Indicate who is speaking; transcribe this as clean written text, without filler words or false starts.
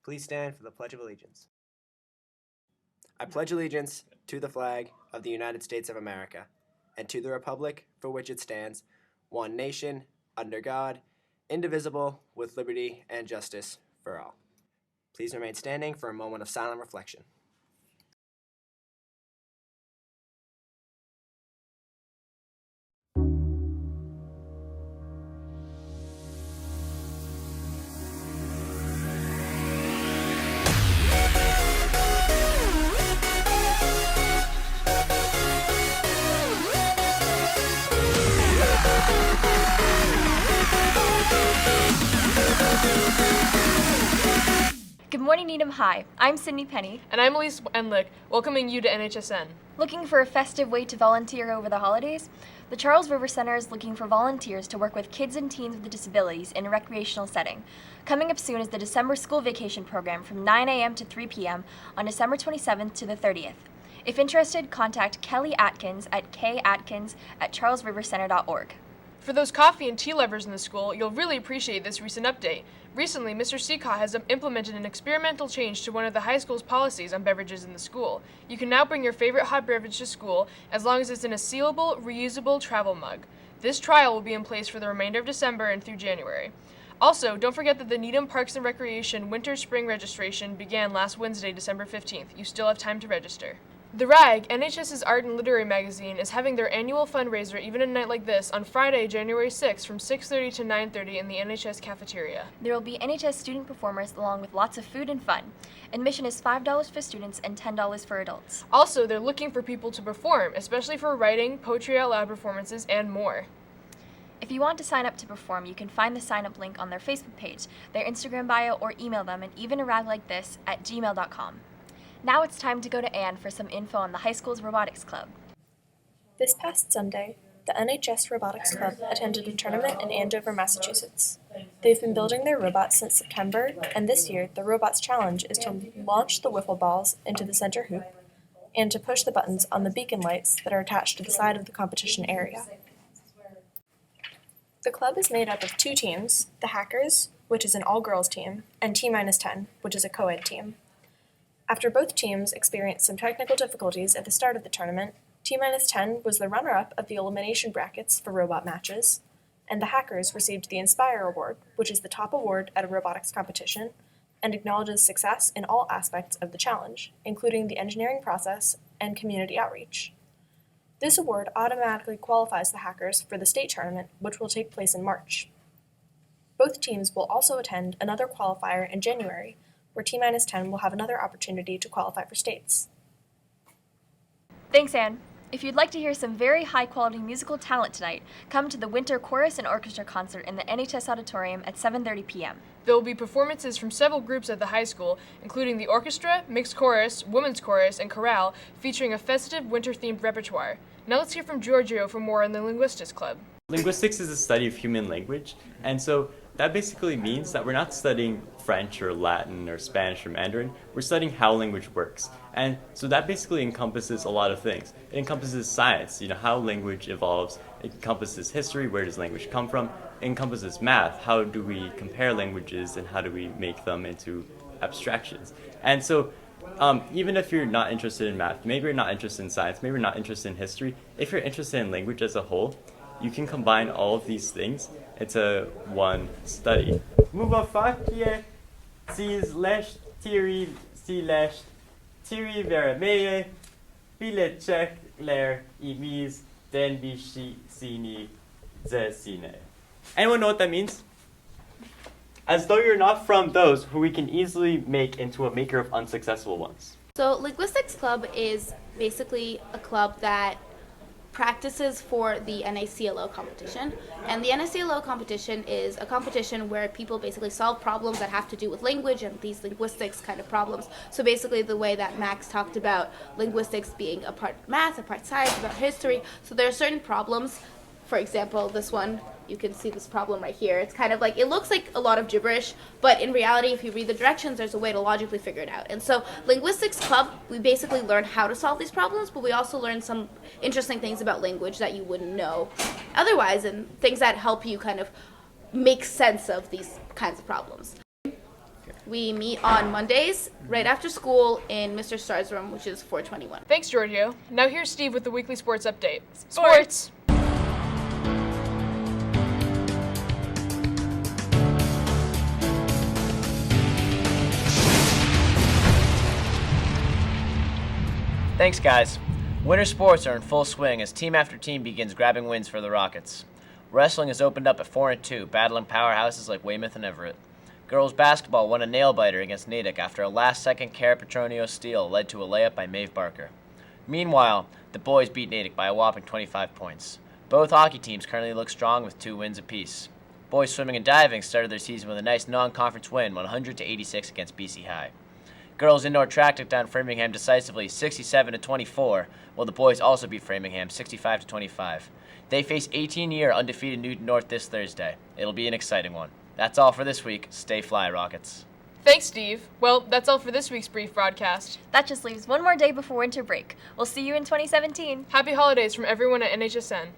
Speaker 1: Please stand for the Pledge of Allegiance. I pledge allegiance to the flag of the United States of America and to the republic for which it stands, one nation, under God, indivisible, with liberty and justice for all. Please remain standing for a moment of silent reflection.
Speaker 2: Good morning, Needham High. I'm Sydney Penny.
Speaker 3: And I'm Elise Enlick, welcoming you to NHSN.
Speaker 2: Looking for a festive way to volunteer over the holidays? The Charles River Center is looking for volunteers to work with kids and teens with disabilities in a recreational setting. Coming up soon is the December school vacation program from 9 a.m. to 3 p.m. on December 27th to the 30th. If interested, contact Kelly Atkins at katkins@charlesrivercenter.org.
Speaker 3: For those coffee and tea lovers in the school, you'll really appreciate this recent update. Recently, Mr. Seacott has implemented an experimental change to one of the high school's policies on beverages in the school. You can now bring your favorite hot beverage to school as long as it's in a sealable, reusable travel mug. This trial will be in place for the remainder of December and through January. Also, don't forget that the Needham Parks and Recreation Winter-Spring registration began last Wednesday, December 15th. You still have time to register. The RAG, NHS's art and literary magazine, is having their annual fundraiser even a night like this on Friday, January 6th from 6:30 to 9:30 in the NHS cafeteria.
Speaker 2: There will be NHS student performers along with lots of food and fun. Admission is $5 for students and $10 for adults.
Speaker 3: Also, they're looking for people to perform, especially for writing, poetry out loud performances, and more.
Speaker 2: If you want to sign up to perform, you can find the sign-up link on their Facebook page, their Instagram bio, or email them and even a rag like this at gmail.com. Now it's time to go to Anne for some info on the high school's robotics club.
Speaker 4: This past Sunday, the NHS Robotics Club attended a tournament in Andover, Massachusetts. They've been building their robots since September, and this year the Robots Challenge is to launch the wiffle balls into the center hoop and to push the buttons on the beacon lights that are attached to the side of the competition area. The club is made up of two teams, the Hackers, which is an all-girls team, and T-10, which is a co-ed team. After both teams experienced some technical difficulties at the start of the tournament, T-10 was the runner-up of the elimination brackets for robot matches, and the Hackers received the Inspire Award, which is the top award at a robotics competition, and acknowledges success in all aspects of the challenge, including the engineering process and community outreach. This award automatically qualifies the Hackers for the state tournament, which will take place in March. Both teams will also attend another qualifier in January, where T-10 will have another opportunity to qualify for states.
Speaker 2: Thanks, Anne. If you'd like to hear some very high-quality musical talent tonight, come to the Winter Chorus and Orchestra concert in the NHS Auditorium at 7:30 p.m.
Speaker 3: There will be performances from several groups at the high school, including the orchestra, mixed chorus, women's chorus, and chorale, featuring a festive winter-themed repertoire. Now let's hear from Giorgio for more on the Linguistics Club.
Speaker 5: Linguistics is the study of human language, and so that basically means that we're not studying French or Latin or Spanish or Mandarin, we're studying how language works. And so that basically encompasses a lot of things. It encompasses science, how language evolves. It encompasses history, where does language come from? It encompasses math, how do we compare languages and how do we make them into abstractions? And so even if you're not interested in math, maybe you're not interested in science, maybe you're not interested in history, if you're interested in language as a whole, you can combine all of these things into one study. Muvafakie, sis lesh, tiri, si lesh, tiri verameye, bilecek, ler, imiz, den bishi, sini, ze sine. Anyone know what that means? As though you're not from those who we can easily make into a maker of unsuccessful ones.
Speaker 6: So Linguistics Club is basically a club that practices for the NACLO competition. And the NACLO competition is a competition where people basically solve problems that have to do with language and these linguistics kind of problems. So basically the way that Max talked about linguistics being a part math, a part science, about history. So there are certain problems. For example, this one, you can see this problem right here. It's kind of like, it looks like a lot of gibberish, but in reality, if you read the directions, there's a way to logically figure it out. And so Linguistics Club, we basically learn how to solve these problems, but we also learn some interesting things about language that you wouldn't know otherwise, and things that help you kind of make sense of these kinds of problems. We meet on Mondays, right after school, in Mr. Starr's room, which is 421.
Speaker 3: Thanks, Giorgio. Now here's Steve with the weekly sports update. Sports!
Speaker 7: Thanks, guys. Winter sports are in full swing as team after team begins grabbing wins for the Rockets. Wrestling has opened up at 4-2, battling powerhouses like Weymouth and Everett. Girls basketball won a nail-biter against Natick after a last-second Cara Petronio steal led to a layup by Maeve Barker. Meanwhile, the boys beat Natick by a whopping 25 points. Both hockey teams currently look strong with 2 wins apiece. Boys swimming and diving started their season with a nice non-conference win, 100-86 against BC High. Girls indoor track took down Framingham decisively, 67-24, while the boys also beat Framingham, 65-25. They face 18-year undefeated Newton North this Thursday. It'll be an exciting one. That's all for this week. Stay fly, Rockets.
Speaker 3: Thanks, Steve. Well, that's all for this week's brief broadcast.
Speaker 2: That just leaves one more day before winter break. We'll see you in 2017.
Speaker 3: Happy holidays from everyone at NHSN.